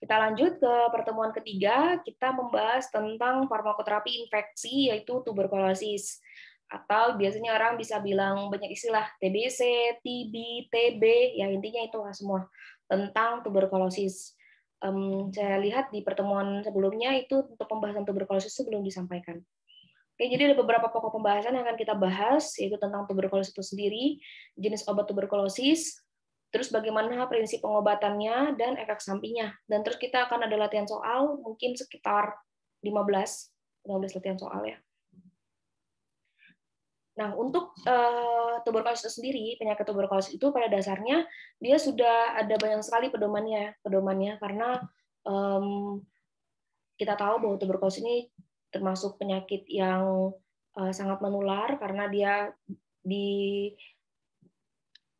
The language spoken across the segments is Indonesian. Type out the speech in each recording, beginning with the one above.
Kita lanjut ke pertemuan ketiga, kita membahas tentang farmakoterapi infeksi, yaitu tuberkulosis. Atau biasanya orang bisa bilang banyak istilah TBC, TB, TB, ya intinya itu semua tentang tuberkulosis. Saya lihat di pertemuan sebelumnya itu untuk pembahasan tuberkulosis itu belum disampaikan. Oke, jadi ada beberapa pokok pembahasan yang akan kita bahas, yaitu tentang tuberkulosis itu sendiri, jenis obat tuberkulosis, terus bagaimana prinsip pengobatannya, dan efek sampingnya. Dan terus kita akan ada latihan soal, mungkin sekitar 15 latihan soal ya. Nah, untuk tuberkulosis itu sendiri, penyakit tuberkulosis itu pada dasarnya dia sudah ada banyak sekali pedomannya karena kita tahu bahwa tuberkulosis ini termasuk penyakit yang sangat menular karena dia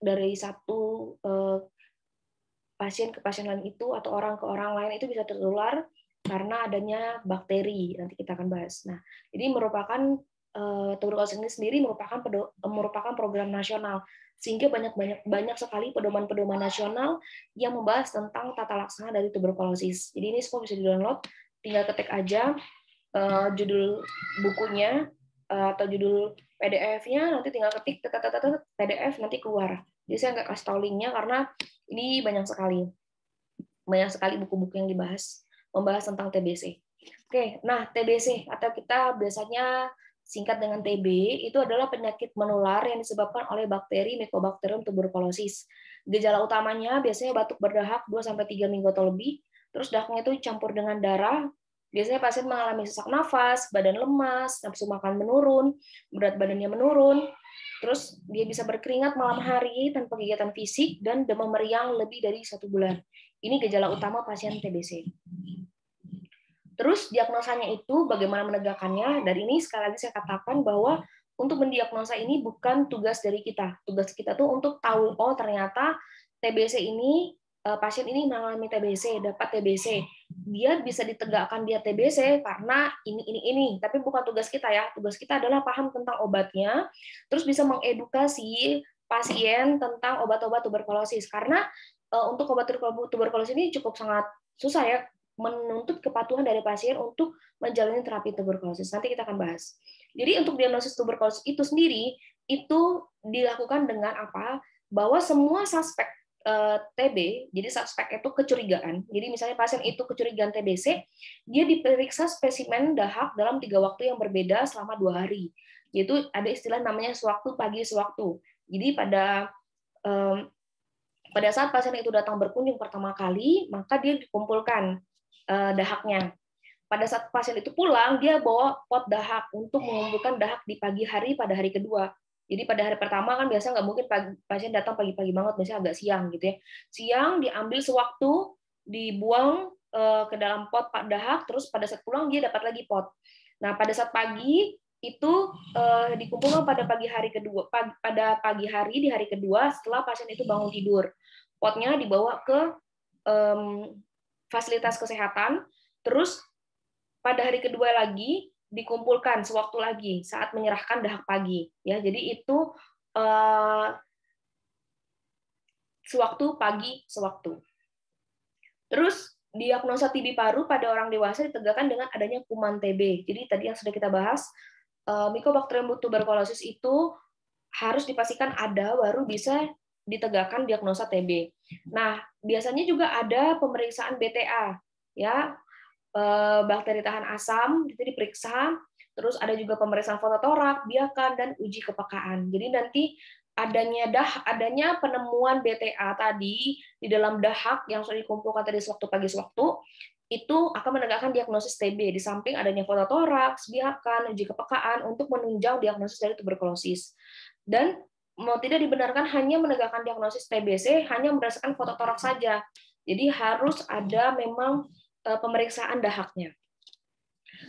dari satu pasien ke pasien lain itu atau orang ke orang lain itu bisa tertular karena adanya bakteri. Nanti kita akan bahas. Nah, jadi tuberkulosis ini sendiri merupakan program nasional sehingga banyak sekali pedoman-pedoman nasional yang membahas tentang tata laksana dari tuberkulosis. Jadi ini semua bisa di-download, tinggal ketik aja judul bukunya atau judul PDF-nya, nanti tinggal ketik PDF nanti keluar. Jadi saya nggak kasih tahu linknya karena ini banyak sekali buku-buku yang membahas tentang TBC. Oke, nah TBC atau kita biasanya singkat dengan TB itu adalah penyakit menular yang disebabkan oleh bakteri Mycobacterium tuberculosis. Gejala utamanya biasanya batuk berdahak 2-3 minggu atau lebih, terus dahaknya itu campur dengan darah. Biasanya pasien mengalami sesak nafas, badan lemas, nafsu makan menurun, berat badannya menurun, terus dia bisa berkeringat malam hari tanpa kegiatan fisik, dan demam meriang lebih dari 1 bulan. Ini gejala utama pasien TBC. Terus diagnosanya itu bagaimana menegakkannya, dan ini sekali lagi saya katakan bahwa untuk mendiagnosa ini bukan tugas dari kita. Tugas kita tuh untuk tahu, oh ternyata TBC ini, pasien ini mengalami TBC, dapat TBC. Dia bisa ditegakkan dia TBC karena ini. Tapi bukan tugas kita ya. Tugas kita adalah paham tentang obatnya, terus bisa mengedukasi pasien tentang obat-obat tuberkulosis. Karena untuk obat tuberkulosis ini cukup sangat susah ya, menuntut kepatuhan dari pasien untuk menjalani terapi tuberkulosis. Nanti kita akan bahas. Jadi untuk diagnosis tuberkulosis itu sendiri, itu dilakukan dengan apa? Bahwa semua suspek TB, jadi suspek itu kecurigaan. Jadi misalnya pasien itu kecurigaan TBC, dia diperiksa spesimen dahak dalam 3 waktu yang berbeda selama 2 hari. Yaitu ada istilah namanya sewaktu pagi sewaktu. Jadi pada saat pasien itu datang berkunjung pertama kali, maka dia dikumpulkan dahaknya. Pada saat pasien itu pulang, dia bawa pot dahak untuk mengumpulkan dahak di pagi hari pada hari kedua. Jadi pada hari pertama kan biasa nggak mungkin pasien datang pagi-pagi banget, biasanya agak siang gitu ya. Siang diambil sewaktu, dibuang ke dalam pot dahak, terus pada saat pulang dia dapat lagi pot. Nah pada saat pagi itu dikumpulkan pada pagi hari di hari kedua setelah pasien itu bangun tidur. Potnya dibawa ke fasilitas kesehatan, terus pada hari kedua lagi dikumpulkan sewaktu lagi saat menyerahkan dahak pagi. Ya, jadi itu sewaktu pagi sewaktu. Terus diagnosa TB paru pada orang dewasa ditegakkan dengan adanya kuman TB. Jadi tadi yang sudah kita bahas, Mycobacterium tuberculosis itu harus dipastikan ada baru bisa ditegakkan diagnosa TB. Nah, biasanya juga ada pemeriksaan BTA, ya, bakteri tahan asam itu diperiksa, terus ada juga pemeriksaan fototorak, biakan, dan uji kepekaan. Jadi nanti adanya penemuan BTA tadi di dalam dahak yang sudah dikumpulkan tadi sewaktu pagi sewaktu, itu akan menegakkan diagnosis TB di samping adanya fototoraks, biakan, uji kepekaan untuk menunjang diagnosis dari tuberkulosis. Dan mau tidak dibenarkan hanya menegakkan diagnosis TBC hanya berdasarkan fototoraks saja. Jadi harus ada memang pemeriksaan dahaknya.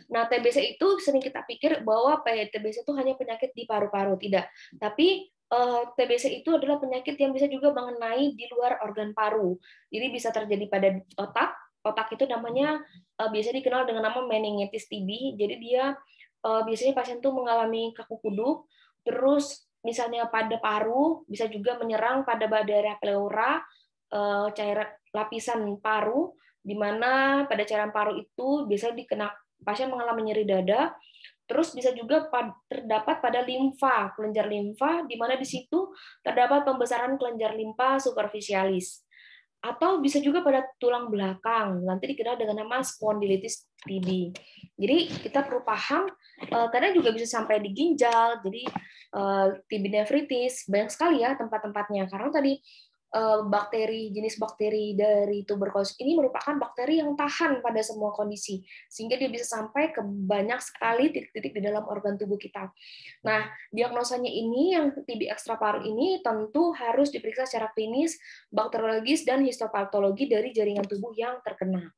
Nah, TBC itu sering kita pikir bahwa TBC itu hanya penyakit di paru-paru, tidak. Tapi TBC itu adalah penyakit yang bisa juga mengenai di luar organ paru. Jadi bisa terjadi pada otak. Otak itu namanya biasa dikenal dengan nama meningitis TB. Jadi dia biasanya pasien itu mengalami kaku kuduk, terus misalnya pada paru bisa juga menyerang pada daerah pleura, cairan lapisan paru, di mana pada cairan paru itu biasanya pasien mengalami nyeri dada. Terus bisa juga terdapat pada limfa, kelenjar limfa, di mana di situ terdapat pembesaran kelenjar limfa superficialis. Atau bisa juga pada tulang belakang, nanti dikenal dengan nama spondilitis TB. Jadi kita perlu paham, kadang juga bisa sampai di ginjal, jadi TB nefritis, banyak sekali ya tempat-tempatnya. Karena tadi jenis bakteri dari tuberkulosis ini merupakan bakteri yang tahan pada semua kondisi, sehingga dia bisa sampai ke banyak sekali titik-titik di dalam organ tubuh kita. Nah, diagnosanya ini yang TB ekstra paru ini tentu harus diperiksa secara klinis, bakteriologis, dan histopatologi dari jaringan tubuh yang terkena.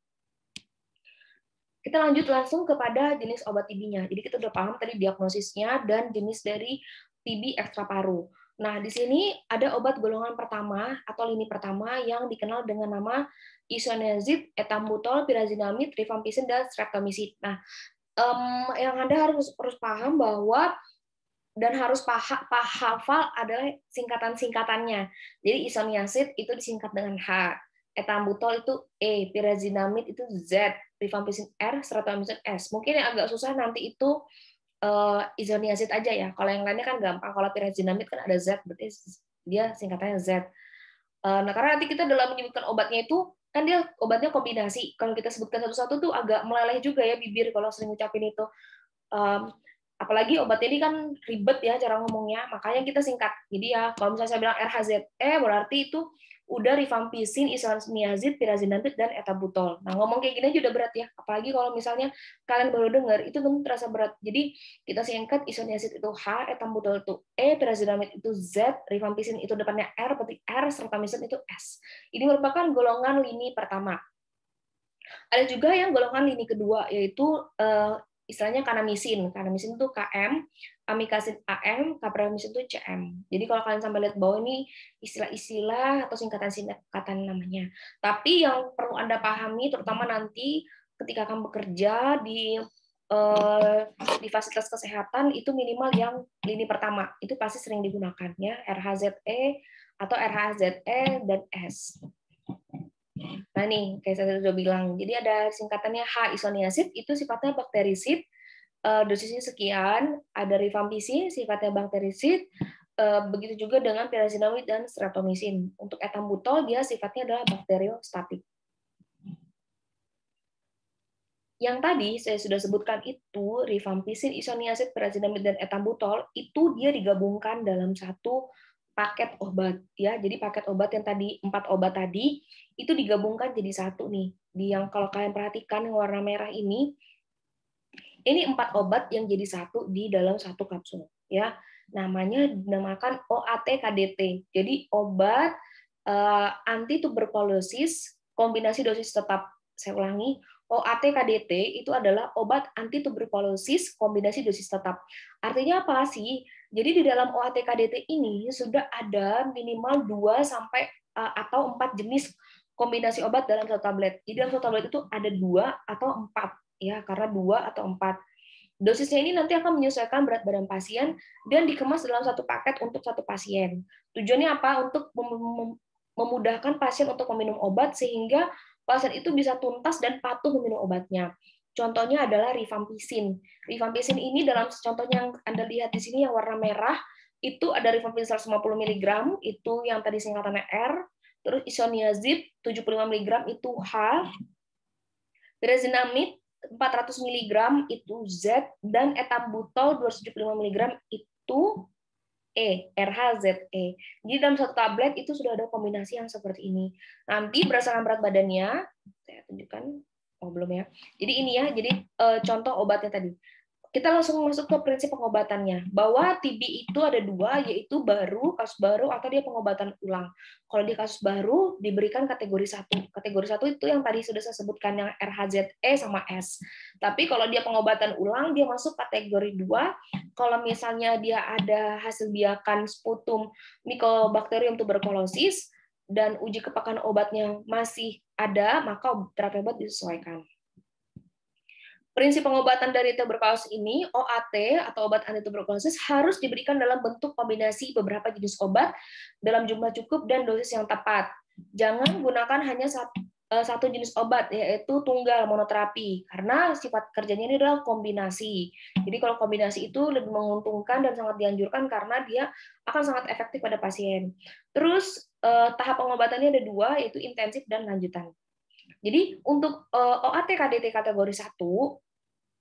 Kita lanjut langsung kepada jenis obat TB-nya. Jadi kita udah paham tadi diagnosisnya dan jenis dari TB ekstra paru. Nah, di sini ada obat golongan pertama atau lini pertama yang dikenal dengan nama isoniazid, etambutol, pyrazinamide, rifampicin, dan streptomycin. Nah, yang Anda harus paham bahwa dan harus hafal adalah singkatan-singkatannya. Jadi isoniazid itu disingkat dengan H, etambutol itu E, pyrazinamide itu Z, rifampicin R, streptomycin S. Mungkin yang agak susah nanti itu isoniazid aja ya. Kalau yang lainnya kan gampang. Kalau pyrazinamide kan ada Z, berarti dia singkatannya Z. Nah, karena nanti kita dalam menyebutkan obatnya itu kan dia obatnya kombinasi. Kalau kita sebutkan satu-satu tuh agak meleleh juga ya bibir kalau sering ucapin itu. Apalagi obat ini kan ribet ya cara ngomongnya, makanya kita singkat. Jadi ya kalau misalnya saya bilang RHZE berarti itu udah rifampicin, isoniazid, pyrazinamide, dan etambutol. Nah, ngomong kayak gini aja udah berat ya. Apalagi kalau misalnya kalian baru dengar, itu tentu terasa berat. Jadi kita singkat, isoniazid itu H, etambutol itu E, pyrazinamide itu Z, rifampicin itu depannya R, berarti R, streptomycin itu S. Ini merupakan golongan lini pertama. Ada juga yang golongan lini kedua, yaitu istilahnya kanamisin. Kanamisin itu KM, amikasin AM, kapramisin itu CM. Jadi kalau kalian sampai lihat bawah ini istilah-istilah atau singkatan-singkatan namanya. Tapi yang perlu Anda pahami, terutama nanti ketika akan bekerja di fasilitas kesehatan, itu minimal yang lini pertama. Itu pasti sering digunakan, ya, RHZE atau RHZE dan S. Nah nih, kayak saya sudah bilang, jadi ada singkatannya H isoniazid, itu sifatnya bakterisid, dosisnya sekian, ada rifampicin, sifatnya bakterisid, begitu juga dengan pyrazinamide dan streptomycin. Untuk etambutol, dia sifatnya adalah bakteriostatik. Yang tadi saya sudah sebutkan itu, rifampicin, isoniazid, pyrazinamide, dan etambutol, itu dia digabungkan dalam satu paket obat, ya. Jadi paket obat yang tadi 4 obat tadi itu digabungkan jadi satu nih. Di yang kalau kalian perhatikan yang warna merah ini 4 obat yang jadi satu di dalam satu kapsul, ya. Namanya dinamakan OAT-KDT. Jadi obat anti tuberkulosis kombinasi dosis tetap. Saya ulangi, OAT-KDT itu adalah obat anti tuberkulosis kombinasi dosis tetap. Artinya apa sih? Jadi di dalam OAT-KDT ini sudah ada minimal 2 sampai atau 4 jenis kombinasi obat dalam satu tablet. Jadi dalam satu tablet itu ada 2 atau 4, ya, karena 2 atau 4. Dosisnya ini nanti akan menyesuaikan berat badan pasien dan dikemas dalam satu paket untuk satu pasien. Tujuannya apa? Untuk memudahkan pasien untuk meminum obat sehingga pasien itu bisa tuntas dan patuh meminum obatnya. Contohnya adalah rifampicin. Rifampicin ini dalam contohnya yang Anda lihat di sini yang warna merah, itu ada rifampicin 150 mg, itu yang tadi singkatannya R, terus isoniazid 75 mg itu H, pyrazinamide 400 mg itu Z, dan etambutol 275 mg itu E, RHZE. Jadi dalam satu tablet itu sudah ada kombinasi yang seperti ini. Nanti berdasarkan berat badannya, saya tunjukkan, belum ya. Jadi ini ya, jadi contoh obatnya tadi. Kita langsung masuk ke prinsip pengobatannya. Bahwa TB itu ada 2, yaitu kasus baru, atau dia pengobatan ulang. Kalau di kasus baru, diberikan kategori 1. Kategori 1 itu yang tadi sudah saya sebutkan, yang RHZE sama S. Tapi kalau dia pengobatan ulang, dia masuk kategori 2. Kalau misalnya dia ada hasil biakan sputum Mycobacterium tuberculosis, dan uji kepekaan obatnya masih ada, maka terapi obat disesuaikan. Prinsip pengobatan dari tuberkulosis ini, OAT atau obat anti tuberkulosis, harus diberikan dalam bentuk kombinasi beberapa jenis obat dalam jumlah cukup dan dosis yang tepat. Jangan gunakan hanya satu jenis obat, yaitu tunggal monoterapi, karena sifat kerjanya ini adalah kombinasi. Jadi kalau kombinasi itu lebih menguntungkan dan sangat dianjurkan karena dia akan sangat efektif pada pasien. Terus tahap pengobatannya ada dua, yaitu intensif dan lanjutan. Jadi untuk OAT KDT kategori 1,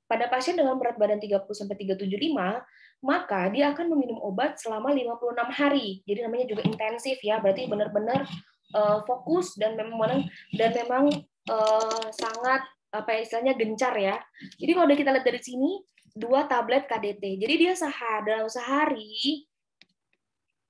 pada pasien dengan berat badan 30-375, maka dia akan meminum obat selama 56 hari. Jadi namanya juga intensif ya, berarti benar-benar fokus dan memang sangat apa ya, istilahnya gencar ya. Jadi kalau kita lihat dari sini 2 tablet KDT. Jadi dia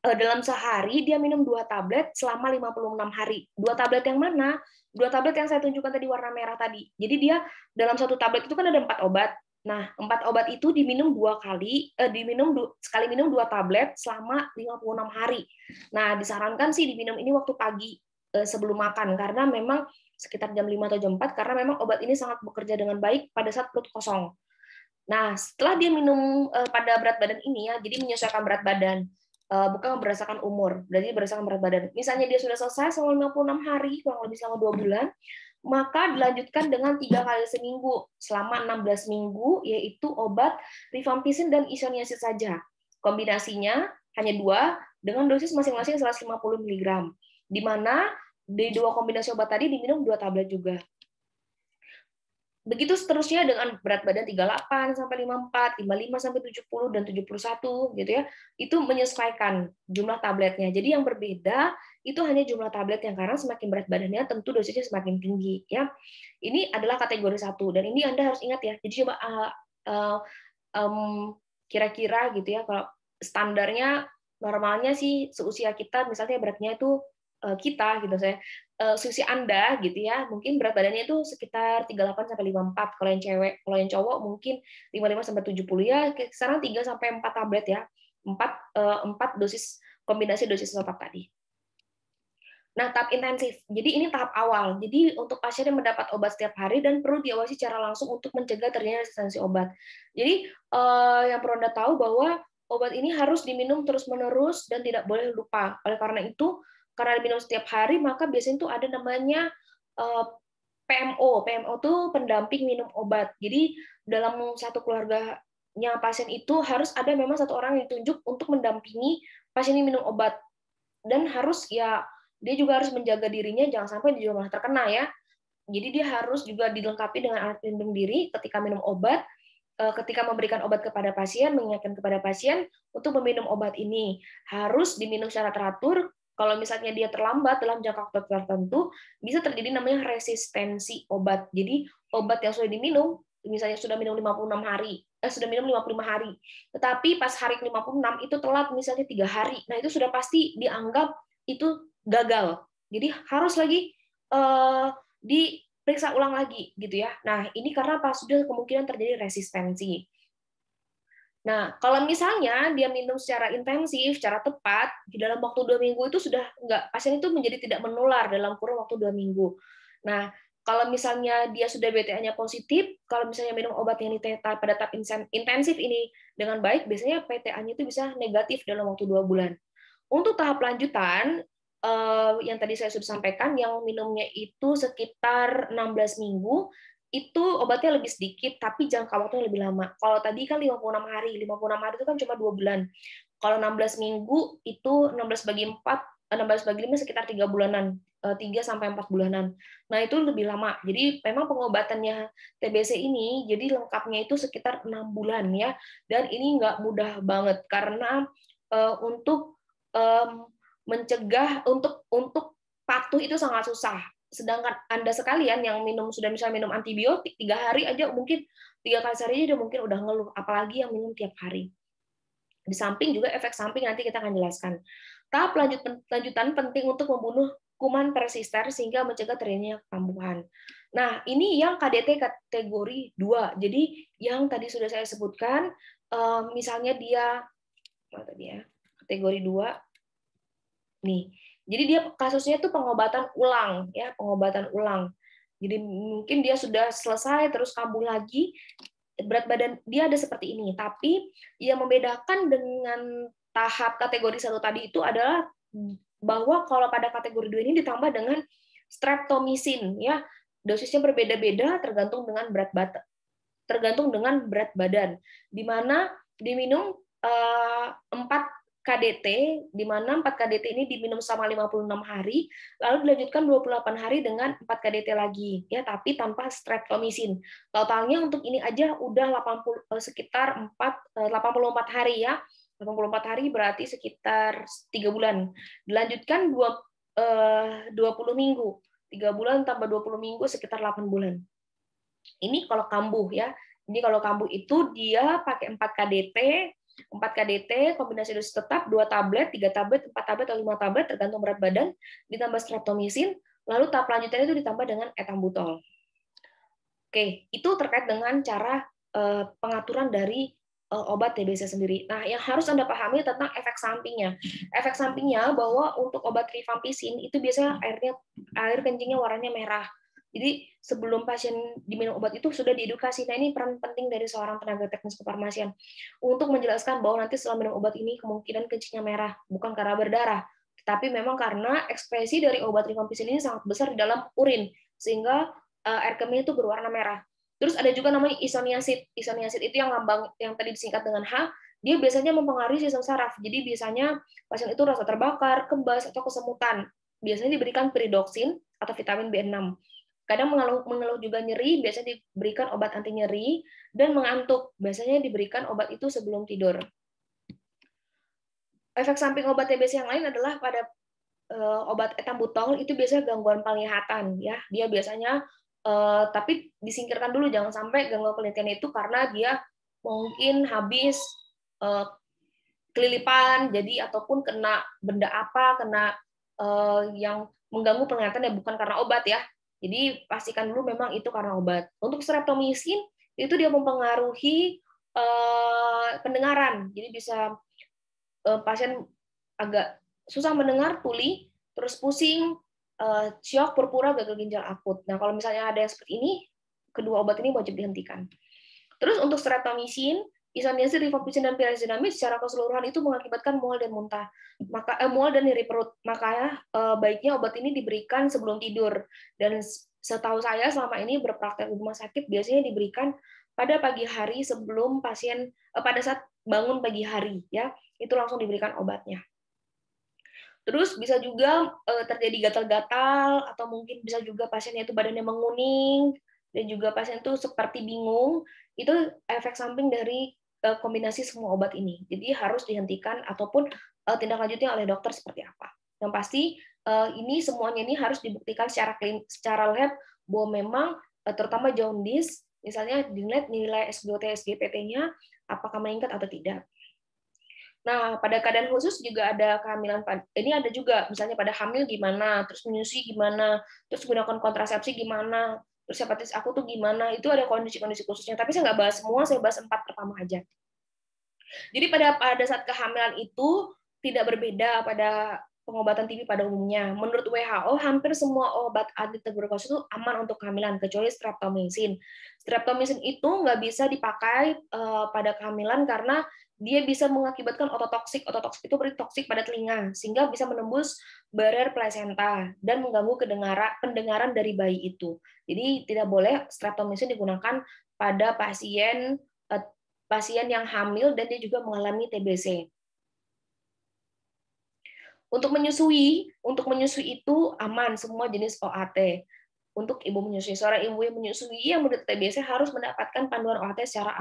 dalam sehari dia minum 2 tablet selama 56 hari. 2 tablet yang mana? 2 tablet yang saya tunjukkan tadi warna merah tadi. Jadi dia dalam satu tablet itu kan ada 4 obat. Nah, 4 obat itu diminum 2 kali, sekali minum 2 tablet selama 56 hari. Nah, disarankan sih diminum ini waktu pagi sebelum makan, karena memang sekitar jam 5 atau jam 4, karena memang obat ini sangat bekerja dengan baik pada saat perut kosong. Nah, setelah dia minum pada berat badan ini ya, jadi menyesuaikan berat badan. Bukan berdasarkan umur, berarti berdasarkan berat badan. Misalnya dia sudah selesai selama 56 hari, kurang lebih selama 2 bulan, maka dilanjutkan dengan 3 kali seminggu selama 16 minggu, yaitu obat rifampicin dan isoniazid saja. Kombinasinya hanya 2 dengan dosis masing-masing 150 mg, di mana di 2 kombinasi obat tadi diminum 2 tablet juga. Begitu seterusnya dengan berat badan 38 sampai 54, 55 sampai 70 dan 71 gitu ya. Itu menyesuaikan jumlah tabletnya. Jadi yang berbeda itu hanya jumlah tabletnya, karena semakin berat badannya tentu dosisnya semakin tinggi ya. Ini adalah kategori 1 dan ini Anda harus ingat ya. Jadi coba kira-kira gitu ya, kalau standarnya normalnya sih seusia kita, misalnya beratnya itu kita gitu saya, susi Anda gitu ya, mungkin berat badannya itu sekitar 38 sampai 54 kalau yang cewek. Kalau yang cowok mungkin 55 sampai 70 ya, sekarang 3 sampai 4 tablet ya. 4 dosis, kombinasi dosis obat tadi. Nah, tahap intensif. Jadi ini tahap awal. Jadi untuk pasien yang mendapat obat setiap hari dan perlu diawasi secara langsung untuk mencegah terjadinya resistensi obat. Jadi yang perlu Anda tahu bahwa obat ini harus diminum terus-menerus dan tidak boleh lupa. Oleh karena itu, karena diminum setiap hari, maka biasanya itu ada namanya PMO. PMO itu pendamping minum obat. Jadi dalam satu keluarganya pasien itu harus ada memang satu orang yang ditunjuk untuk mendampingi pasien ini minum obat. Dan harus ya, dia juga harus menjaga dirinya jangan sampai dia malah terkena ya. Jadi dia harus juga dilengkapi dengan alat pelindung diri ketika minum obat, ketika memberikan obat kepada pasien, mengingatkan kepada pasien untuk meminum obat ini. Harus diminum secara teratur. Kalau misalnya dia terlambat dalam jangka waktu tertentu, bisa terjadi namanya resistensi obat. Jadi obat yang sudah diminum, misalnya sudah minum 56 hari, sudah minum 55 hari, tetapi pas hari ke-56 itu telat misalnya 3 hari, nah itu sudah pasti dianggap itu gagal. Jadi harus lagi diperiksa ulang lagi gitu ya. Nah, ini karena pas sudah kemungkinan terjadi resistensi. Nah, kalau misalnya dia minum secara intensif, secara tepat, di dalam waktu 2 minggu itu sudah pasien itu menjadi tidak menular dalam kurun waktu 2 minggu. Nah, kalau misalnya dia sudah BTA-nya positif, kalau misalnya minum obat yang pada tahap intensif ini dengan baik, biasanya PTA-nya itu bisa negatif dalam waktu 2 bulan. Untuk tahap lanjutan, yang tadi saya sudah sampaikan, yang minumnya itu sekitar 16 minggu, itu obatnya lebih sedikit, tapi jangka waktunya lebih lama. Kalau tadi kan 56 hari, 56 hari itu kan cuma 2 bulan. Kalau 16 minggu, itu 16 bagi 5 sekitar 3 bulanan, 3 sampai 4 bulanan. Nah, itu lebih lama. Jadi memang pengobatannya TBC ini, jadi lengkapnya itu sekitar 6 bulan ya. Dan ini nggak mudah banget, karena untuk mencegah, untuk patuh itu sangat susah. Sedangkan Anda sekalian yang sudah misalnya minum antibiotik 3 hari aja mungkin 3 kali sehari aja mungkin udah ngeluh, apalagi yang minum tiap hari. Di samping juga efek samping nanti kita akan jelaskan. Tahap lanjutan penting untuk membunuh kuman persister sehingga mencegah terjadinya kambuhan. Nah, ini yang KDT kategori 2. Jadi yang tadi sudah saya sebutkan, misalnya dia kategori 2 nih. Jadi dia kasusnya tuh pengobatan ulang ya, pengobatan ulang. Jadi mungkin dia sudah selesai terus kambuh lagi, berat badan dia ada seperti ini. Tapi yang membedakan dengan tahap kategori 1 tadi itu adalah bahwa kalau pada kategori 2 ini ditambah dengan Streptomycin ya, dosisnya berbeda-beda tergantung dengan berat badan, di mana diminum 4 KDT, di mana 4 KDT ini diminum selama 56 hari, lalu dilanjutkan 28 hari dengan 4 KDT lagi, ya, tapi tanpa streptomycin. Totalnya untuk ini aja udah sekitar 84 hari ya. 84 hari berarti sekitar 3 bulan. Dilanjutkan 20 minggu. 3 bulan tambah 20 minggu sekitar 8 bulan. Ini kalau kambuh ya. Jadi kalau kambuh itu dia pakai 4 KDT, 4 KDT kombinasi dosis tetap 2 tablet, 3 tablet, 4 tablet atau 5 tablet tergantung berat badan, ditambah streptomycin, lalu tahap lanjutannya itu ditambah dengan etambutol. Oke, itu terkait dengan cara pengaturan dari obat TBC sendiri. Nah, yang harus Anda pahami tentang efek sampingnya. Efek sampingnya bahwa untuk obat rifampicin itu biasanya air kencingnya warnanya merah. Jadi sebelum pasien diminum obat itu sudah diedukasi. Nah, ini peran penting dari seorang tenaga teknis kefarmasian untuk menjelaskan bahwa nanti setelah minum obat ini kemungkinan kencingnya merah, bukan karena berdarah, tetapi memang karena ekspresi dari obat rifampicin ini sangat besar di dalam urin, sehingga air kemih itu berwarna merah. Terus ada juga namanya isoniazid. Isoniazid itu yang lambang yang tadi disingkat dengan H, dia biasanya mempengaruhi sistem saraf. Jadi biasanya pasien itu rasa terbakar, kebas, atau kesemutan. Biasanya diberikan pyridoxine atau vitamin B6. Kadang mengeluh juga nyeri, biasanya diberikan obat anti nyeri, dan mengantuk. Biasanya diberikan obat itu sebelum tidur. Efek samping obat TBC yang lain adalah pada obat etambutol itu biasanya gangguan penglihatan ya. Dia biasanya tapi disingkirkan dulu, jangan sampai gangguan penglihatan itu karena dia mungkin habis kelilipan jadi ataupun kena benda apa, kena yang mengganggu penglihatan ya, bukan karena obat ya. Jadi pastikan dulu memang itu karena obat. Untuk streptomycin itu dia mempengaruhi pendengaran. Jadi bisa pasien agak susah mendengar, tuli, terus pusing, syok, purpura, gagal ginjal akut. Nah, kalau misalnya ada yang seperti ini, kedua obat ini wajib dihentikan. Terus untuk streptomycin, isoniazid, rifampicin, dan pyrazidamid secara keseluruhan itu mengakibatkan mual dan muntah, mual dan nyeri perut. Makanya baiknya obat ini diberikan sebelum tidur. Dan setahu saya selama ini berpraktek di rumah sakit biasanya diberikan pada pagi hari sebelum pasien pada saat bangun pagi hari ya, itu langsung diberikan obatnya. Terus bisa juga terjadi gatal-gatal atau mungkin bisa juga pasiennya itu badannya menguning dan juga pasien itu seperti bingung. Itu efek samping dari kombinasi semua obat ini. Jadi harus dihentikan ataupun tindak lanjutnya oleh dokter seperti apa. Yang pasti ini semuanya ini harus dibuktikan secara lab bahwa memang terutama jaundice misalnya dilihat nilai SGOT SGPT-nya apakah meningkat atau tidak. Nah, pada keadaan khusus juga ada kehamilan. Ini ada juga, misalnya pada hamil gimana, terus menyusui gimana, terus gunakan kontrasepsi gimana, terus hepatitis akut tuh gimana, itu ada kondisi-kondisi khususnya. Tapi saya nggak bahas semua, saya bahas 4 pertama aja. Jadi pada saat kehamilan itu tidak berbeda pada pengobatan TB pada umumnya. Menurut WHO, hampir semua obat anti tuberkulosis itu aman untuk kehamilan, kecuali streptomycin. Streptomycin itu nggak bisa dipakai pada kehamilan karena dia bisa mengakibatkan ototoksik. Ototoksik itu berarti toksik pada telinga, sehingga bisa menembus barrier plasenta dan mengganggu pendengaran dari bayi itu. Jadi tidak boleh streptomycin digunakan pada pasien yang hamil dan dia juga mengalami TBC. Untuk menyusui itu aman semua jenis OAT. Untuk ibu menyusui, seorang ibu yang menyusui yang menderita TBC harus mendapatkan panduan OAT secara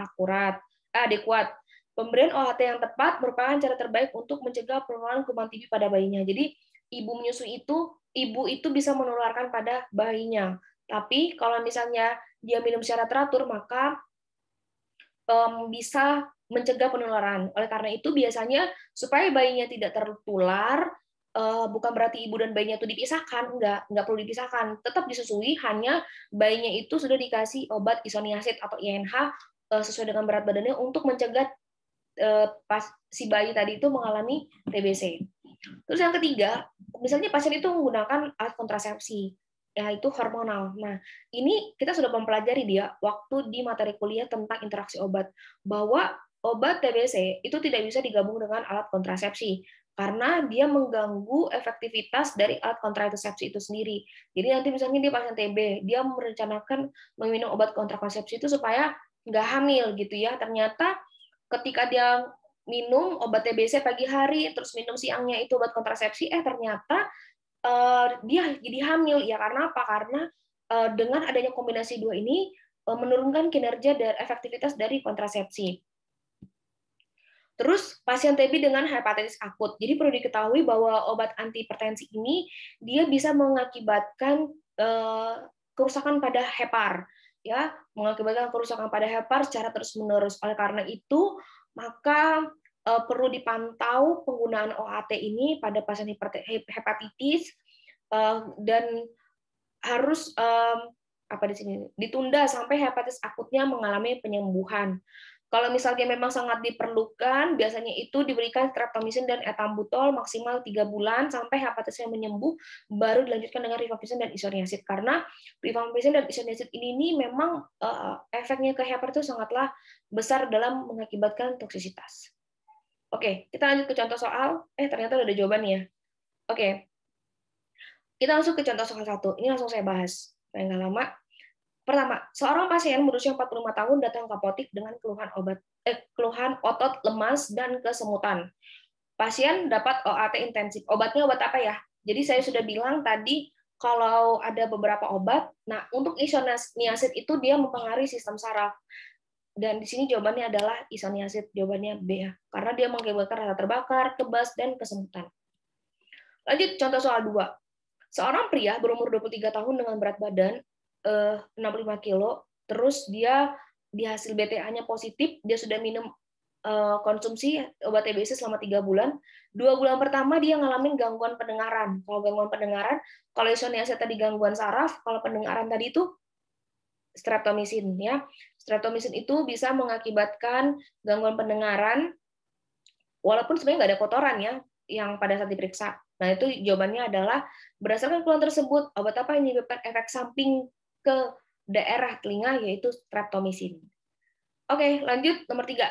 adekuat. Pemberian OAT yang tepat merupakan cara terbaik untuk mencegah penularan kuman TB pada bayinya. Jadi ibu menyusui itu, ibu itu bisa menularkan pada bayinya. Tapi kalau misalnya dia minum secara teratur, maka bisa mencegah penularan. Oleh karena itu biasanya supaya bayinya tidak tertular, bukan berarti ibu dan bayinya itu dipisahkan, enggak perlu dipisahkan, tetap disusui, hanya bayinya itu sudah dikasih obat isoniazid atau INH sesuai dengan berat badannya untuk mencegah pas si bayi tadi itu mengalami TBC. Terus yang ketiga, misalnya pasien itu menggunakan alat kontrasepsi, yaitu hormonal. Nah, ini kita sudah mempelajari dia waktu di materi kuliah tentang interaksi obat, bahwa obat TBC itu tidak bisa digabung dengan alat kontrasepsi. karena dia mengganggu efektivitas dari alat kontrasepsi itu sendiri. Jadi nanti misalnya dia pasien TB, dia merencanakan meminum obat kontrasepsi itu supaya nggak hamil gitu ya. Ternyata ketika dia minum obat TBC pagi hari, terus minum siangnya itu obat kontrasepsi, ternyata dia jadi hamil. Ya karena apa? Karena dengan adanya kombinasi dua ini menurunkan kinerja dan efektivitas dari kontrasepsi. Terus pasien TB dengan hepatitis akut. Jadi perlu diketahui bahwa obat antihipertensi ini dia bisa mengakibatkan kerusakan pada hepar, ya, mengakibatkan kerusakan pada hepar secara terus-menerus. Oleh karena itu, maka perlu dipantau penggunaan OAT ini pada pasien hepatitis dan harus apa di sini ditunda sampai hepatitis akutnya mengalami penyembuhan. Kalau misalnya memang sangat diperlukan, biasanya itu diberikan streptomycin dan ethambutol maksimal 3 bulan sampai hepatitisnya menyembuh, baru dilanjutkan dengan rifampicin dan isoniazid. Karena rifampicin dan isoniazid ini memang efeknya ke hepatitis sangatlah besar dalam mengakibatkan toksisitas. Oke, kita lanjut ke contoh soal. Ternyata udah ada jawabannya. Oke, kita langsung ke contoh soal 1. Ini langsung saya bahas. Supaya nggak lama. Pertama, seorang pasien berusia 45 tahun datang ke apotik dengan keluhan otot lemas dan kesemutan. Pasien dapat OAT intensif. Obatnya obat apa ya? Jadi saya sudah bilang tadi kalau ada beberapa obat, nah untuk isoniazid itu dia mempengaruhi sistem saraf. Dan di sini jawabannya adalah isoniazid, jawabannya B ya. Karena dia mengakibatkan rasa terbakar, kebas, dan kesemutan. Lanjut contoh soal 2. Seorang pria berumur 23 tahun dengan berat badan 65 kilo, terus dia di hasil BTA-nya positif, dia sudah minum konsumsi obat TBC selama 3 bulan. 2 bulan pertama dia ngalamin gangguan pendengaran. Kalau gangguan pendengaran, kalau isoniazid tadi gangguan saraf, kalau pendengaran tadi itu streptomycin ya. Streptomycin itu bisa mengakibatkan gangguan pendengaran walaupun sebenarnya nggak ada kotoran ya yang pada saat diperiksa. Nah, itu jawabannya adalah berdasarkan keluhan tersebut, obat apa yang menyebabkan efek samping ke daerah telinga yaitu streptomycin. Oke, lanjut nomor 3.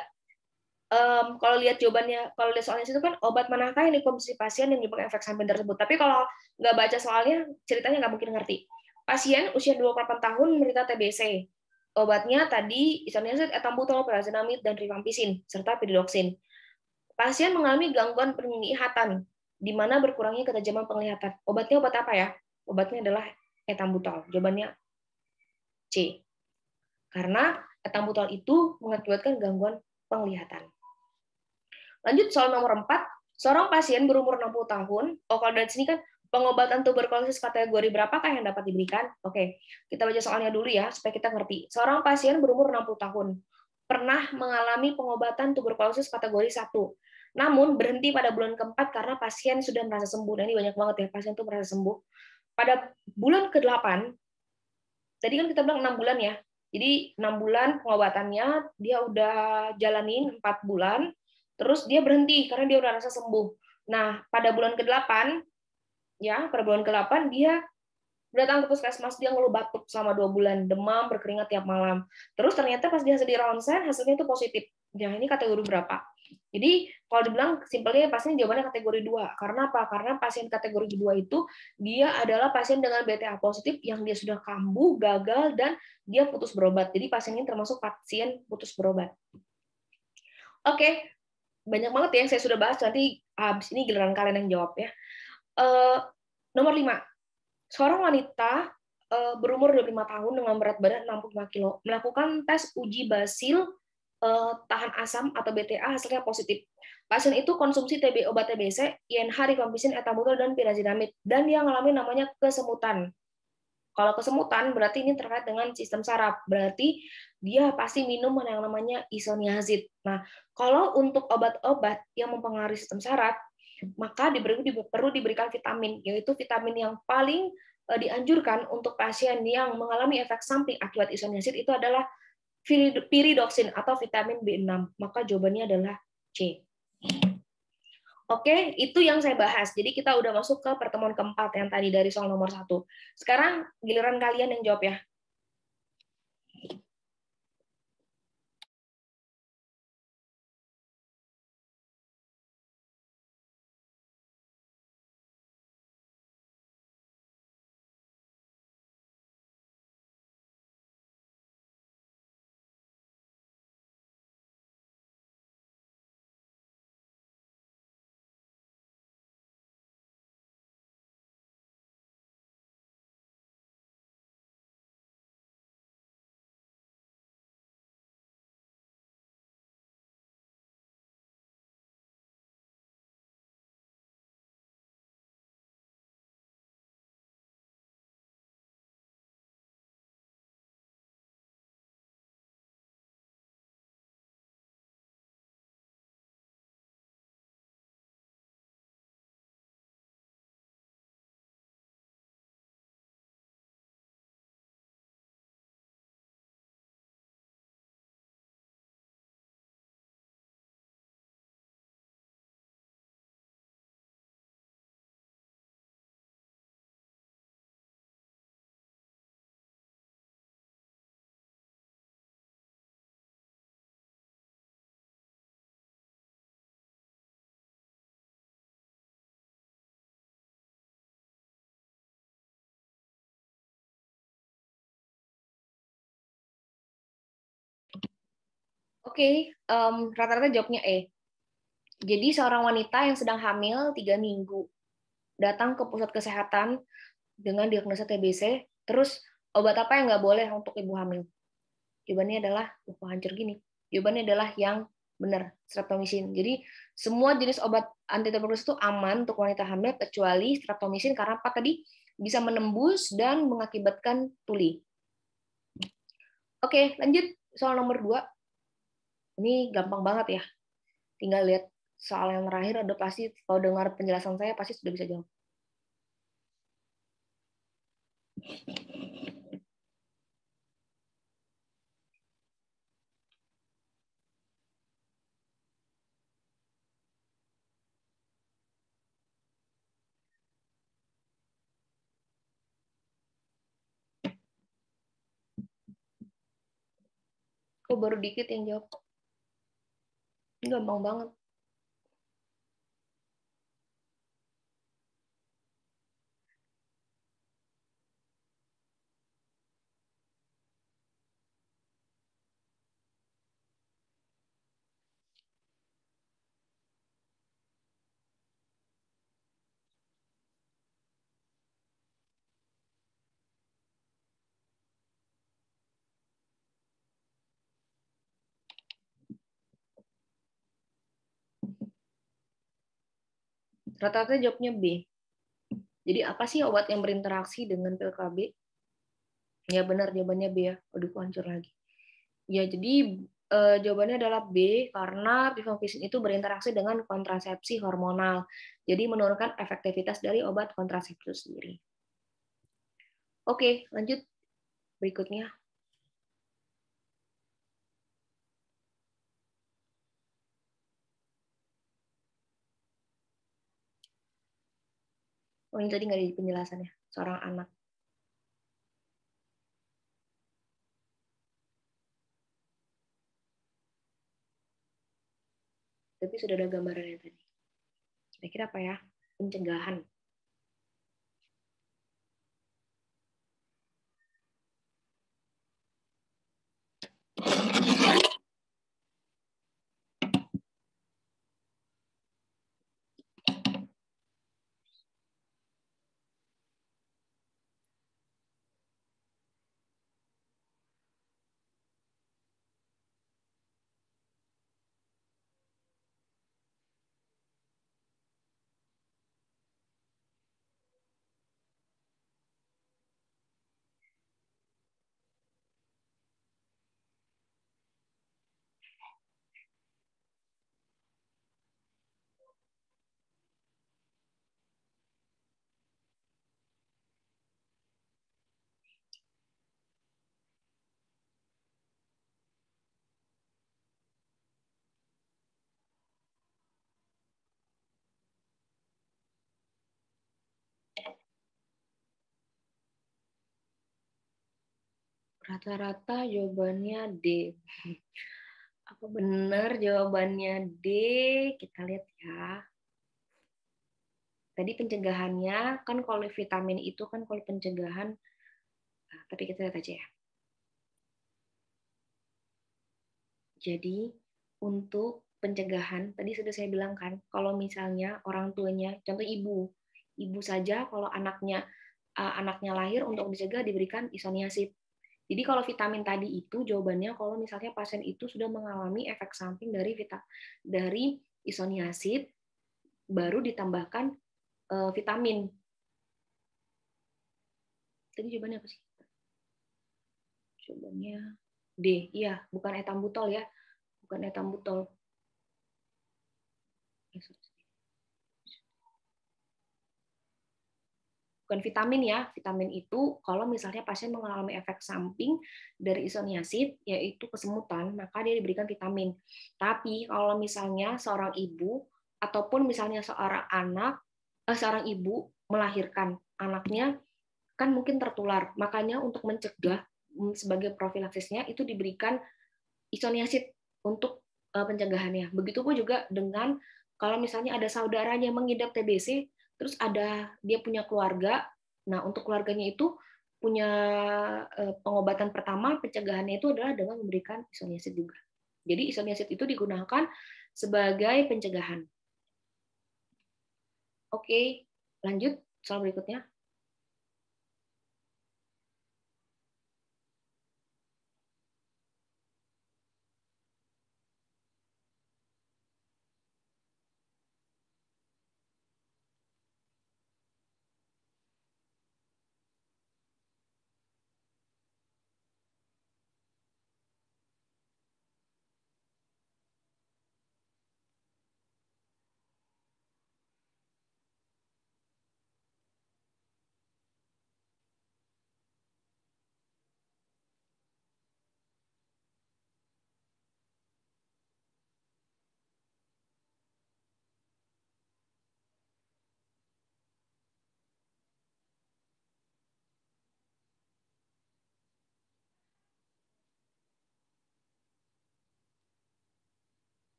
Kalau lihat jawabannya, kalau lihat soalnya itu kan obat manakah yang dikonsumsi pasien yang menyebabkan efek samping tersebut. Tapi kalau nggak baca soalnya, ceritanya nggak mungkin ngerti. Pasien usia 28 tahun menderita TBC. Obatnya tadi isoniazid, ethambutol, pyrazinamide, dan rifampicin serta piridoksin. Pasien mengalami gangguan penglihatan, di mana berkurangnya ketajaman penglihatan. Obatnya obat apa ya? Obatnya adalah ethambutol. Jawabannya C. Karena ethambutol itu mengakibatkan gangguan penglihatan. Lanjut soal nomor 4. Seorang pasien berumur 60 tahun. Kalau dari sini kan pengobatan tuberkulosis kategori berapakah yang dapat diberikan? Oke, kita baca soalnya dulu ya, supaya kita ngerti. Seorang pasien berumur 60 tahun pernah mengalami pengobatan tuberkulosis kategori 1. Namun berhenti pada bulan keempat karena pasien sudah merasa sembuh. Nah, ini banyak banget ya, pasien itu merasa sembuh. Pada bulan ke-8, tadi kan kita bilang 6 bulan ya. Jadi 6 bulan pengobatannya, dia udah jalanin 4 bulan, terus dia berhenti karena dia udah rasa sembuh. Nah, pada bulan ke-8, ya, pada bulan ke-8 dia datang ke puskesmas, dia ngeluh batuk selama 2 bulan, demam, berkeringat tiap malam. Terus ternyata pas dia di ronsen, hasilnya itu positif. Ya, ini kategori berapa? Jadi, kalau dibilang simpelnya pastinya jawabannya kategori 2. Karena apa? Karena pasien kategori 2 itu dia adalah pasien dengan BTA positif yang dia sudah kambuh, gagal, dan dia putus berobat. Jadi pasien ini termasuk pasien putus berobat. Oke, banyak banget ya yang saya sudah bahas. Nanti habis ini giliran kalian yang jawab ya. Nomor 5. Seorang wanita berumur 25 tahun dengan berat badan 65 kilo melakukan tes uji basil tahan asam atau BTA, hasilnya positif. Pasien itu konsumsi obat TBC, INH, rifampicin, ethambutol, dan pyrazinamide, dan dia mengalami namanya kesemutan. Kalau kesemutan berarti ini terkait dengan sistem saraf, berarti dia pasti minum yang namanya isoniazid. Nah, kalau untuk obat-obat yang mempengaruhi sistem saraf, maka perlu diberikan vitamin, yaitu vitamin yang paling dianjurkan untuk pasien yang mengalami efek samping akibat isoniazid itu adalah piridoksin atau vitamin B6. Maka jawabannya adalah C. Oke, itu yang saya bahas. Jadi kita udah masuk ke pertemuan keempat yang tadi dari soal nomor 1. Sekarang giliran kalian yang jawab ya. Oke, rata-rata jawabnya E. Jadi seorang wanita yang sedang hamil 3 minggu datang ke pusat kesehatan dengan diagnosa TBC, terus obat apa yang nggak boleh untuk ibu hamil? Jawabannya adalah, hancur gini. Jawabannya adalah yang benar, streptomycin. Jadi semua jenis obat anti tuberkulosis itu aman untuk wanita hamil kecuali streptomycin karena apa tadi? Bisa menembus dan mengakibatkan tuli. Oke, lanjut soal nomor 2. Ini gampang banget ya. Tinggal lihat soal yang terakhir, ada pasti kalau dengar penjelasan saya pasti sudah bisa jawab. Kok baru dikit yang jawab? Ini gampang banget. Rata-rata jawabnya B. Jadi apa sih obat yang berinteraksi dengan pil KB? Ya benar, jawabannya B ya. Aduh, hancur lagi. Ya, jadi jawabannya adalah B karena rifampicin itu berinteraksi dengan kontrasepsi hormonal. Jadi menurunkan efektivitas dari obat kontrasepsi itu sendiri. Oke, lanjut berikutnya. Oh, ini tadi nggak ada penjelasannya. Seorang anak. Tapi sudah ada gambarannya tadi. Kira-kira apa ya? Pencegahan. Rata-rata jawabannya D. Apa benar jawabannya D? Kita lihat ya. Tadi pencegahannya, kan kalau vitamin itu kan kalau pencegahan, tapi kita lihat aja ya. Jadi untuk pencegahan, tadi sudah saya bilang kan, kalau misalnya orang tuanya, contoh ibu saja kalau anaknya lahir untuk dicegah diberikan isoniazid. Jadi kalau vitamin tadi itu jawabannya kalau misalnya pasien itu sudah mengalami efek samping dari isoniazid baru ditambahkan vitamin. Tadi jawabannya apa sih? Jawabannya D. Iya, bukan etambutol ya. Bukan etambutol. Bukan vitamin ya. Vitamin itu kalau misalnya pasien mengalami efek samping dari isoniazid, yaitu kesemutan, maka dia diberikan vitamin. Tapi kalau misalnya seorang ibu ataupun misalnya seorang ibu melahirkan anaknya kan mungkin tertular. Makanya untuk mencegah sebagai profilaksisnya itu diberikan isoniazid untuk pencegahannya. Begitupun juga dengan kalau misalnya ada saudaranya mengidap TBC, terus dia punya keluarga, nah untuk keluarganya itu punya pengobatan pertama pencegahannya itu adalah dengan memberikan isoniazid juga. Jadi isoniazid itu digunakan sebagai pencegahan. Oke, lanjut soal berikutnya.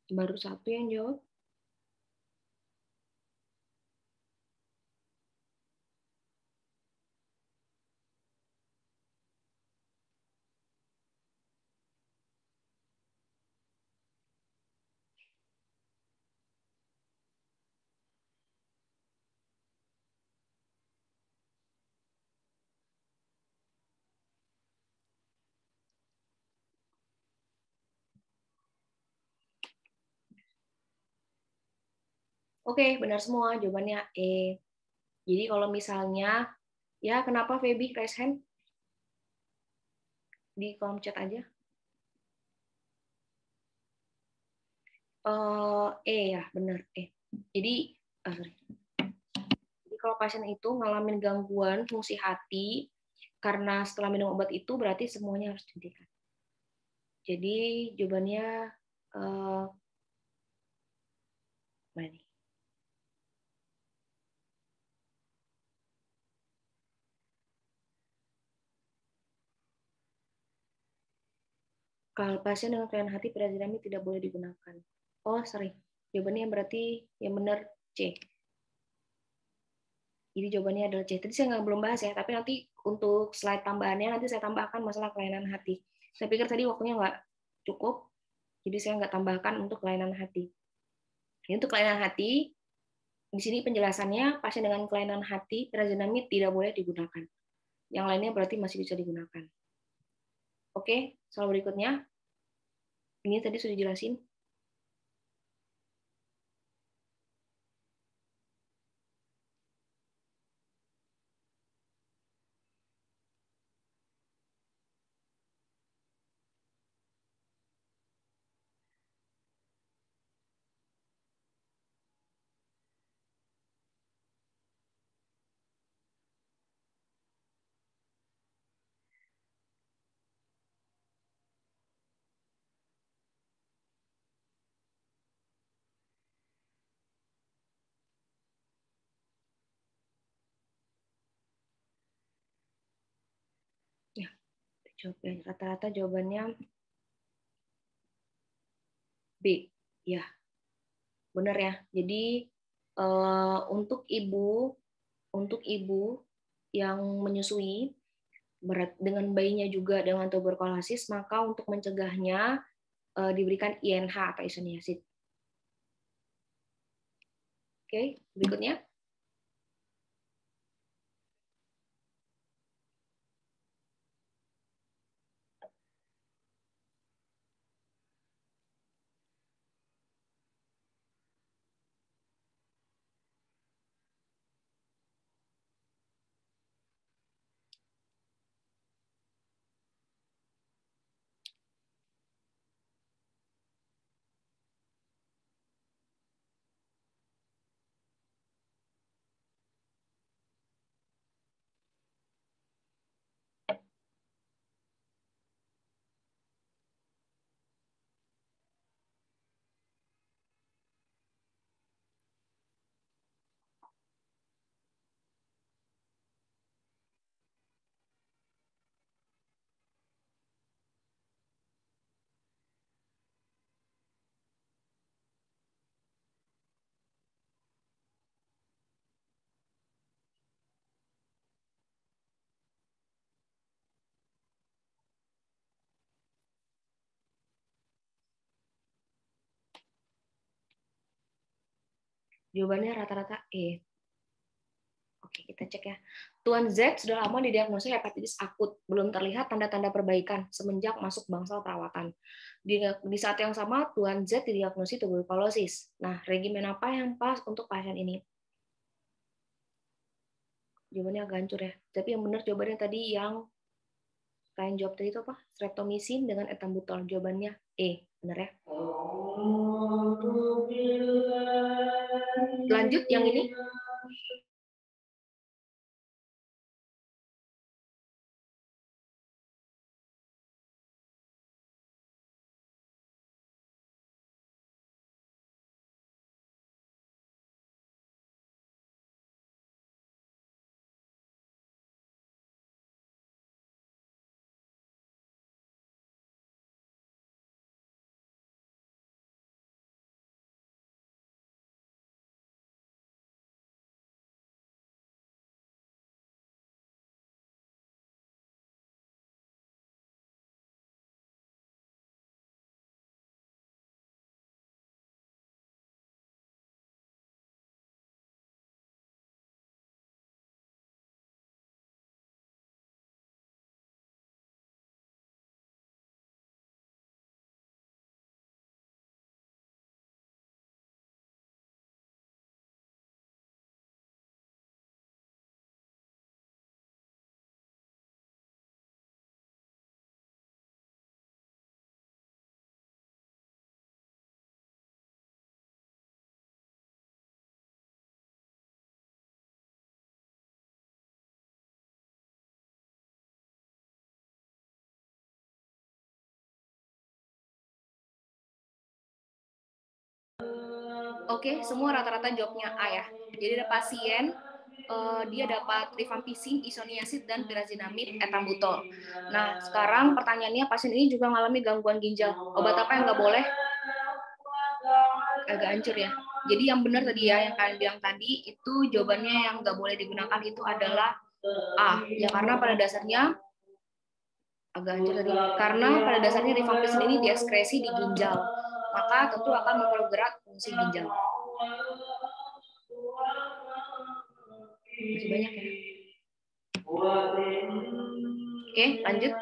Baru satu yang jawab. Oke, benar semua jawabannya E. Jadi kalau misalnya, ya kenapa Feby raise hand? Di kolom chat aja. Ya, benar. Jadi, sorry. Jadi kalau pasien itu ngalamin gangguan fungsi hati, karena setelah minum obat itu berarti semuanya harus dihentikan. Jadi jawabannya mana nih? Kalau pasien dengan kelainan hati, pirazidamid tidak boleh digunakan. Oh, sorry. Jawabannya berarti yang benar C. Jadi jawabannya adalah C. Tadi saya belum bahas ya, tapi nanti untuk slide tambahannya nanti saya tambahkan masalah kelainan hati. Saya pikir tadi waktunya nggak cukup, jadi saya nggak tambahkan untuk kelainan hati. Ini untuk kelainan hati, di sini penjelasannya pasien dengan kelainan hati, pirazidamid tidak boleh digunakan. Yang lainnya berarti masih bisa digunakan. Oke, soal berikutnya. Ini tadi sudah dijelasin. Ya, rata-rata jawabannya B. Ya, benar ya. Jadi untuk ibu yang menyusui berat dengan bayinya juga dengan tuberkulosis, maka untuk mencegahnya diberikan INH atau isoniazid. Oke, berikutnya. Jawabannya rata-rata E. Oke, kita cek ya. Tuan Z sudah lama didiagnosa hepatitis akut, belum terlihat tanda-tanda perbaikan semenjak masuk bangsal perawatan. Di saat yang sama, Tuan Z didiagnosis tuberkulosis. Nah, regimen apa yang pas untuk pasien ini? Jawabannya agak hancur ya. Tapi yang benar jawabannya tadi yang kalian jawab tadi itu apa? Streptomycin dengan ethambutol. Jawabannya E, benar ya? Lanjut yang ini. Oke, semua rata-rata jawabnya A ya. Jadi ada pasien, dia dapat rifampicin, isoniazid, dan pirazinamid, ethambutol. Nah, sekarang pertanyaannya, pasien ini juga mengalami gangguan ginjal. Obat apa yang nggak boleh? Agak hancur ya. Jadi yang benar tadi ya, yang kalian bilang tadi, itu jawabannya yang nggak boleh digunakan itu adalah A. Ya, karena pada dasarnya, agak hancur tadi, karena pada dasarnya rifampicin ini dieskresi di ginjal. Maka tentu akan memperberat fungsi ginjal. Masih banyak ya. Oke, lanjut.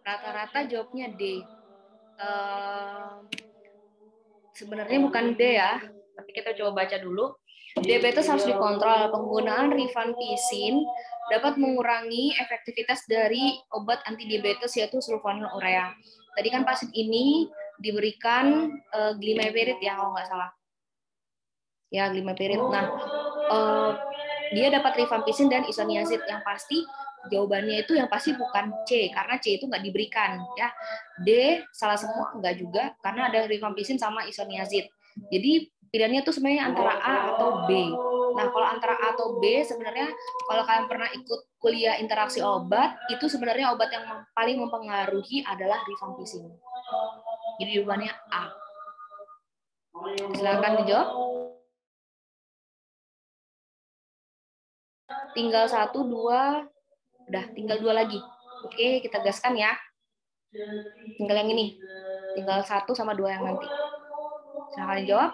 Rata-rata jawabnya D. Sebenarnya bukan D ya, tapi kita coba baca dulu. Diabetes harus dikontrol. Penggunaan rifampicin dapat mengurangi efektivitas dari obat antidiabetes yaitu sulfonylurea. Tadi kan pasien ini diberikan glimepiride ya kalau nggak salah. Ya, glimepiride. Nah, dia dapat rifampicin dan isoniazid. Yang pasti jawabannya itu yang pasti bukan C, karena C itu nggak diberikan. Ya, D salah semua nggak juga, karena ada rifampicin sama isoniazid. Jadi pilihannya tuh sebenarnya antara A atau B. Nah, kalau antara A atau B, sebenarnya kalau kalian pernah ikut kuliah interaksi obat, itu sebenarnya obat yang paling mempengaruhi adalah rifampicin. Jadi jawabannya A. Silakan dijawab. Tinggal 1, 2, udah tinggal 2 lagi. Oke, kita gaskan ya. Tinggal yang ini. Tinggal 1 sama 2 yang nanti. Silakan dijawab.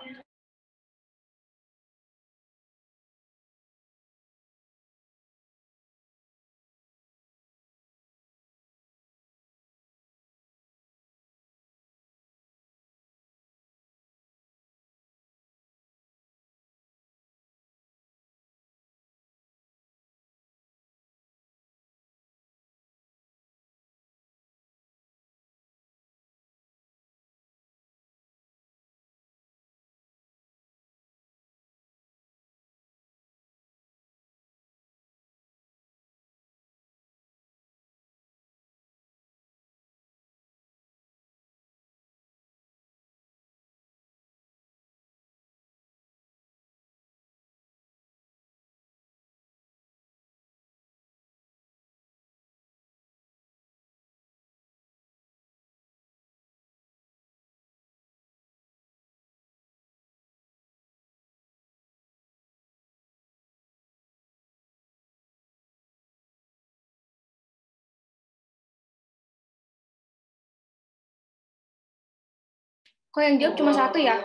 Kok yang jawab cuma 1 ya?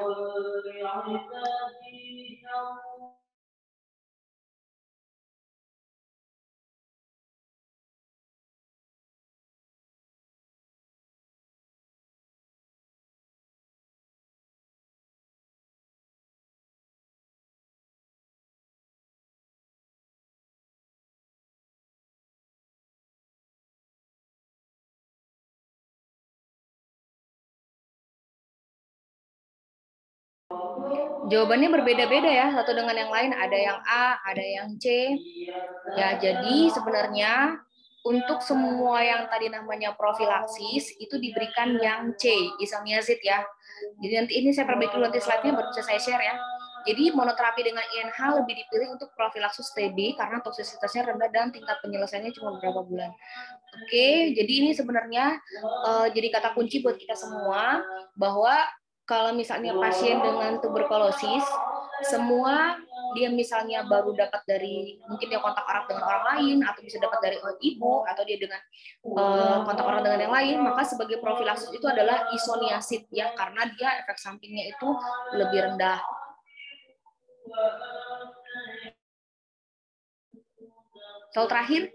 Jawabannya berbeda-beda ya, satu dengan yang lain. Ada yang A, ada yang C. Ya, jadi sebenarnya untuk semua yang tadi namanya profilaksis itu diberikan yang C, isoniazid ya. Jadi nanti ini saya perbaiki dulu nanti slide-nya baru bisa saya share ya. Jadi monoterapi dengan INH lebih dipilih untuk profilaksis TB karena toksisitasnya rendah dan tingkat penyelesaiannya cuma beberapa bulan. Oke, jadi ini sebenarnya jadi kata kunci buat kita semua bahwa kalau misalnya pasien dengan tuberkulosis, semua dia misalnya baru dapat dari mungkin dia kontak erat dengan orang lain atau bisa dapat dari ibu atau dia dengan kontak erat dengan yang lain, maka sebagai profilaksis itu adalah isoniazid ya karena dia efek sampingnya itu lebih rendah. Soal terakhir.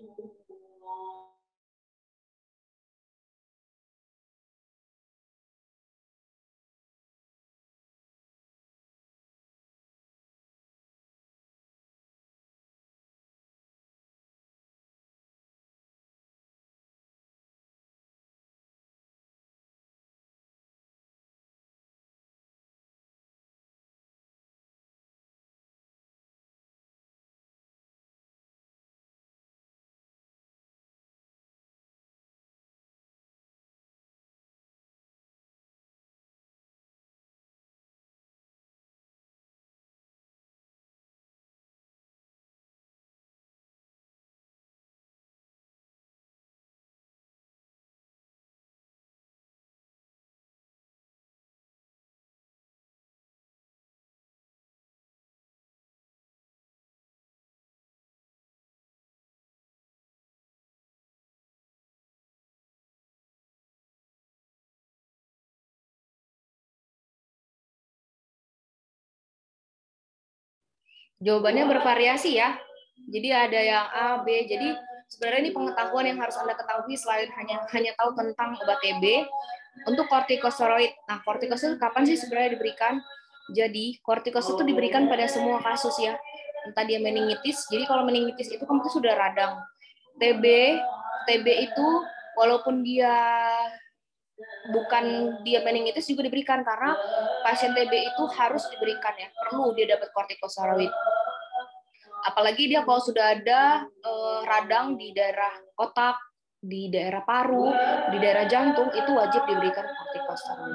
Jawabannya bervariasi ya. Jadi ada yang A, B. Jadi sebenarnya ini pengetahuan yang harus Anda ketahui selain hanya tahu tentang obat TB untuk kortikosteroid. Nah, kortikosteroid kapan sih sebenarnya diberikan? Jadi, kortikosteroid itu diberikan pada semua kasus ya. Entah dia meningitis. Jadi kalau meningitis itu kan sudah radang. TB itu walaupun dia bukan dia meningitis juga diberikan karena pasien TB itu harus diberikan ya, perlu dia dapat kortikosteroid. Apalagi dia kalau sudah ada radang di daerah otak, di daerah paru, di daerah jantung, itu wajib diberikan kortikosteroid.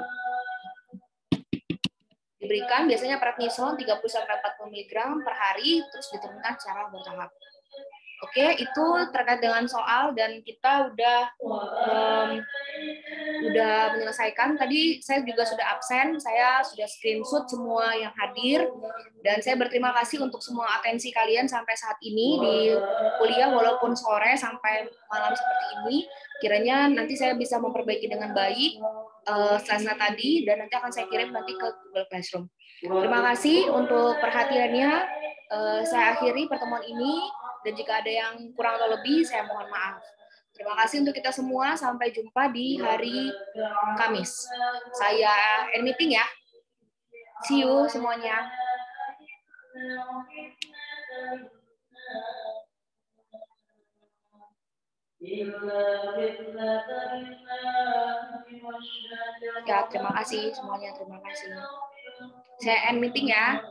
Diberikan biasanya prednisone 30-40 mg per hari, terus diturunkan secara bertahap. Oke, itu terkait dengan soal, dan kita udah menyelesaikan. Tadi saya juga sudah absen, saya sudah screenshot semua yang hadir, dan saya berterima kasih untuk semua atensi kalian sampai saat ini di kuliah, walaupun sore sampai malam seperti ini. Kiranya nanti saya bisa memperbaiki dengan baik slide-slide tadi, dan nanti akan saya kirim nanti ke Google Classroom. Terima kasih untuk perhatiannya. Saya akhiri pertemuan ini, dan jika ada yang kurang atau lebih, saya mohon maaf. Terima kasih untuk kita semua. Sampai jumpa di hari Kamis. Saya end meeting ya. See you semuanya. Ya, terima kasih semuanya. Terima kasih. Saya end meeting ya.